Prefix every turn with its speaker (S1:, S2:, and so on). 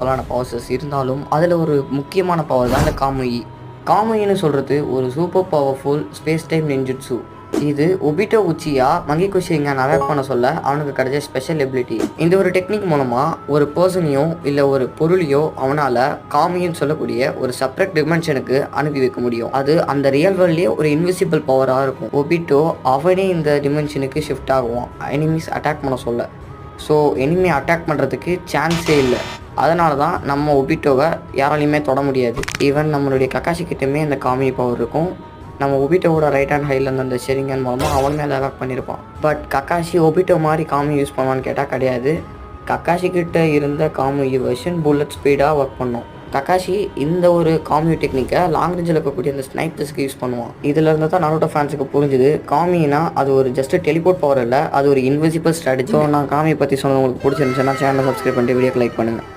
S1: பவர்ஸஸ் இருந்தாலும் அதில் ஒரு முக்கியமான பவர் தான் இந்த காமுயி. காமுயின்னு சொல்கிறது ஒரு சூப்பர் பவர்ஃபுல் ஸ்பேஸ் டைம் நின்ஜுட்சு. இது ஒபிட்டோ உச்சியா மங்கிகோ ஷின்கான் அவாக் பண்ண சொல்ல அவனுக்கு கிடைச்ச ஸ்பெஷல் எபிலிட்டி. இந்த ஒரு டெக்னிக் மூலமாக ஒரு பர்சனையோ இல்லை ஒரு பொருளையோ அவனால் காமுயின்னு சொல்லக்கூடிய ஒரு செப்பரேட் டிமென்ஷனுக்கு அனுப்பி வைக்க முடியும். அது அந்த ரியல் வேர்ல்ட்லேயே ஒரு இன்விசிபிள் பவராக இருக்கும். ஒபிட்டோ அவனே இந்த டிமென்ஷனுக்கு ஷிஃப்ட் ஆகுவான் எனிமீஸ் அட்டாக் பண்ண சொல்ல. ஸோ எனிமி அட்டாக் பண்ணுறதுக்கு சான்ஸே இல்லை. அதனால தான் நம்ம ஒபிட்டோவை யாராலையுமே தொட முடியாது. ஈவன் நம்மளுடைய கக்காஷி கிட்டேயுமே அந்த காமி பவர் இருக்கும். நம்ம ஒபிட்டோவோட ரைட் ஹேண்ட் ஹைல இருந்த அந்த ஷெரிங்கன் மூலமாக அவனுமே அதை அட்டாக் பண்ணியிருப்பான். பட் கக்காஷி ஒபிட்டோ மாதிரி காமி யூஸ் பண்ணுவான்னு கேட்டால் கிடையாது. கக்காஷி கிட்ட இருந்த காமி வெர்ஷன் புல்லட் ஸ்பீடாக ஒர்க் பண்ணும். கக்காஷி இந்த ஒரு காமி டெக்னிக்கை லாங் ரேஞ்சில் இருக்கக்கூடிய அந்த ஸ்னைப்பர்ஸ்க்கு யூஸ் பண்ணுவான். இதில் இருந்து தான் நருட்டோ ஃபேன்ஸுக்கு புரிஞ்சுது காமினா அது ஒரு ஜஸ்ட் டெலிபோர்ட் பவர் இல்லை, அது ஒரு இன்விசிபிள் ஸ்ட்ராட்டஜி. ஸோ நான் காமியை பற்றி சொன்னது உங்களுக்கு பிடிச்சிருந்துச்சுன்னா சேனலை சப்ஸ்கிரைப் பண்ணிட்டு வீடியோக்கு லைக் பண்ணுங்கள்.